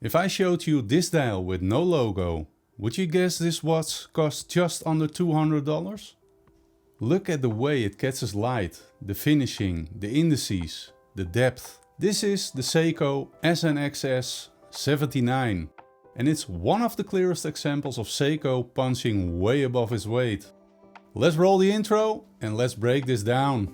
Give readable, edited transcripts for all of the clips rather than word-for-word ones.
If I showed you this dial with no logo, would you guess this watch cost just under $200? Look at the way it catches light, the finishing, the indices, the depth. This is the Seiko SNXS79 and it's one of the clearest examples of Seiko punching way above its weight. Let's roll the intro and let's break this down.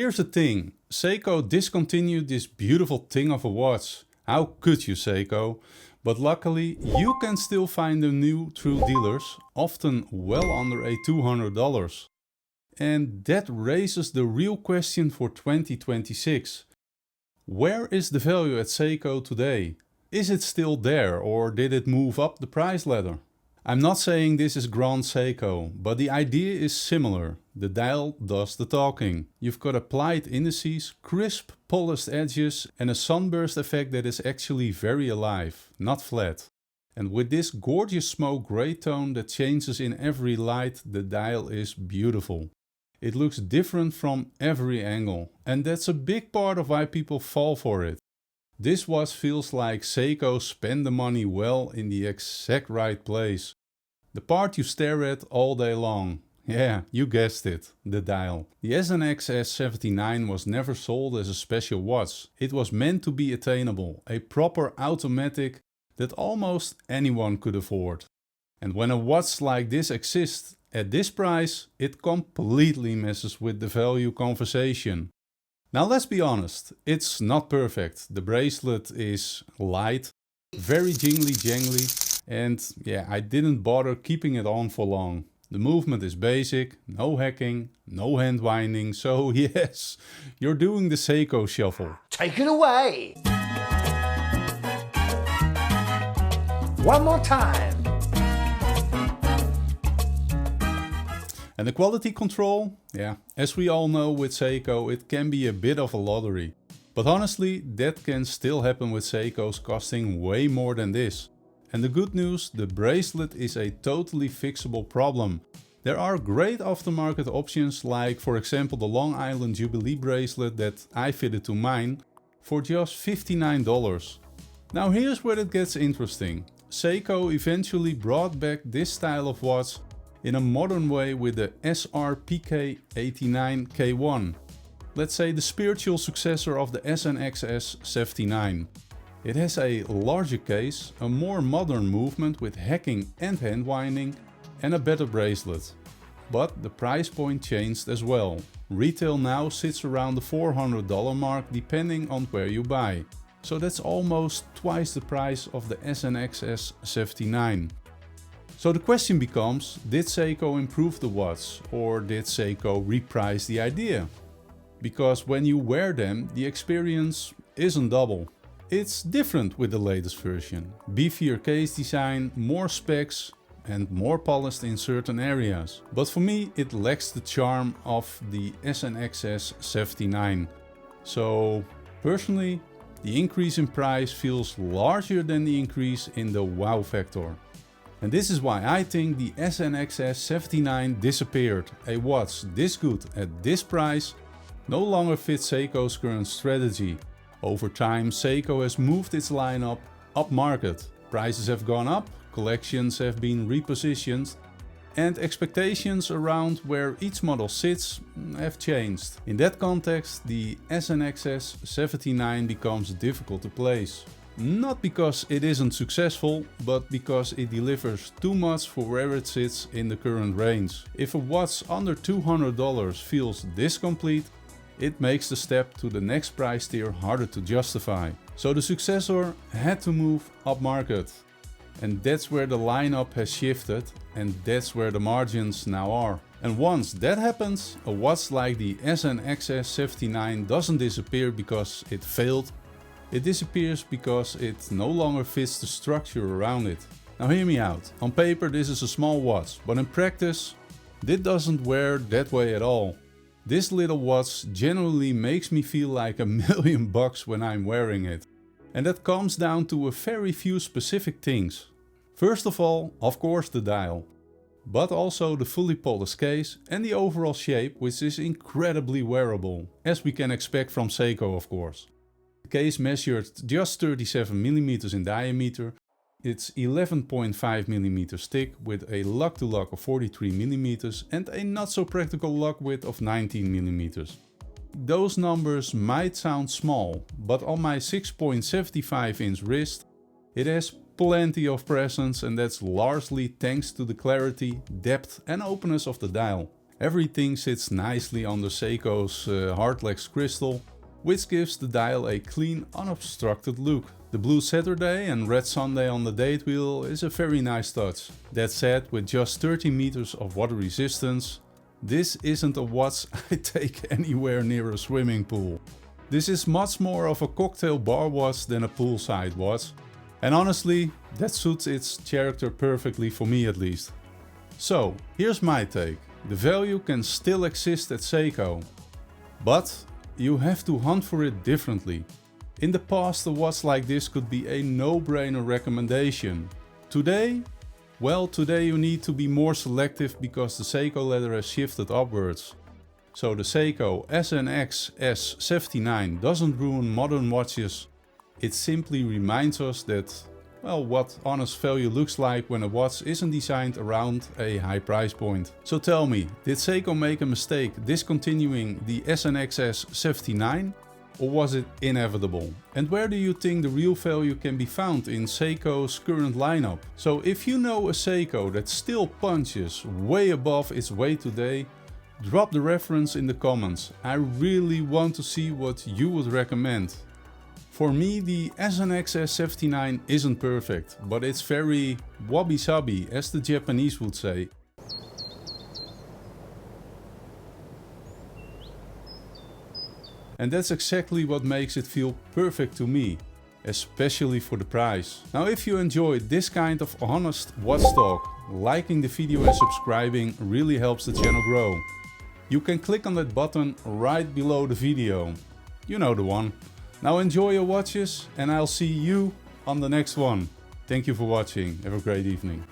Here's the thing, Seiko discontinued this beautiful thing of a watch. How could you, Seiko? But luckily you can still find them new through dealers, often well under a $200. And that raises the real question for 2026. Where is the value at Seiko today? Is it still there or did it move up the price ladder? I'm not saying this is Grand Seiko, but the idea is similar. The dial does the talking. You've got applied indices, crisp polished edges and a sunburst effect that is actually very alive, not flat. And with this gorgeous smoke grey tone that changes in every light, the dial is beautiful. It looks different from every angle, and that's a big part of why people fall for it. This watch feels like Seiko spent the money well in the exact right place. The part you stare at all day long. Yeah, you guessed it, the dial. The SNXS79 was never sold as a special watch. It was meant to be attainable, a proper automatic that almost anyone could afford. And when a watch like this exists at this price, it completely messes with the value conversation. Now let's be honest, it's not perfect. The bracelet is light, very jingly, and yeah, I didn't bother keeping it on for long. The movement is basic, no hacking, no hand winding, so yes, you're doing the Seiko shuffle. Take it away! One more time! And the quality control? Yeah, as we all know with Seiko, it can be a bit of a lottery. But honestly, that can still happen with Seikos costing way more than this. And the good news, the bracelet is a totally fixable problem. There are great aftermarket options like for example the Long Island Jubilee bracelet that I fitted to mine for just $59. Now here's where it gets interesting. Seiko eventually brought back this style of watch in a modern way with the SRPK89K1. Let's say the spiritual successor of the SNXS79. It has a larger case, a more modern movement with hacking and hand winding and a better bracelet. But the price point changed as well. Retail now sits around the $400 mark depending on where you buy. So that's almost twice the price of the SNXS79. So the question becomes, did Seiko improve the watch or did Seiko reprice the idea? Because when you wear them, the experience isn't double. It's different with the latest version. Beefier case design, more specs and more polished in certain areas. But for me it lacks the charm of the SNXS79. So personally, the increase in price feels larger than the increase in the wow factor. And this is why I think the SNXS79 disappeared. A watch this good at this price no longer fits Seiko's current strategy. Over time Seiko has moved its lineup upmarket. Prices have gone up, collections have been repositioned and expectations around where each model sits have changed. In that context the SNXS79 becomes difficult to place. Not because it isn't successful, but because it delivers too much for where it sits in the current range. If a watch under $200 feels this complete, it makes the step to the next price tier harder to justify. So the successor had to move upmarket. And that's where the lineup has shifted and that's where the margins now are. And once that happens, a watch like the SNXS79 doesn't disappear because it failed. It disappears because it no longer fits the structure around it. Now hear me out. On paper this is a small watch, but in practice This doesn't wear that way at all. This little watch generally makes me feel like $1,000,000 when I'm wearing it. And that comes down to a very few specific things. First of all, of course the dial. But also the fully polished case and the overall shape, which is incredibly wearable, as we can expect from Seiko of course. The case measured just 37mm in diameter, it's 11.5mm thick with a lug-to-lug of 43mm and a not so practical lug width of 19mm. Those numbers might sound small, but on my 6.75 inch wrist it has plenty of presence, and that's largely thanks to the clarity, depth and openness of the dial. Everything sits nicely on the Seiko's hardlex crystal, which gives the dial a clean, unobstructed look. The blue Saturday and red Sunday on the date wheel is a very nice touch. That said, with just 30 meters of water resistance, this isn't a watch I take anywhere near a swimming pool. This is much more of a cocktail bar watch than a poolside watch. And honestly, that suits its character perfectly, for me at least. So, here's my take. The value can still exist at Seiko, but you have to hunt for it differently. In the past, a watch like this could be a no-brainer recommendation. Today? Well, today you need to be more selective because the Seiko ladder has shifted upwards. So the Seiko SNXS79 doesn't ruin modern watches. It simply reminds us that, well, what honest value looks like when a watch isn't designed around a high price point. So tell me, did Seiko make a mistake discontinuing the SNXS79, or was it inevitable? And where do you think the real value can be found in Seiko's current lineup? So if you know a Seiko that still punches way above its weight today, drop the reference in the comments. I really want to see what you would recommend. For me, the SNXS79 isn't perfect, but it's very wabi-sabi, as the Japanese would say. And that's exactly what makes it feel perfect to me, especially for the price. Now, if you enjoyed this kind of honest watch talk, liking the video and subscribing really helps the channel grow. You can click on that button right below the video. You know the one. Now enjoy your watches and I'll see you on the next one. Thank you for watching. Have a great evening.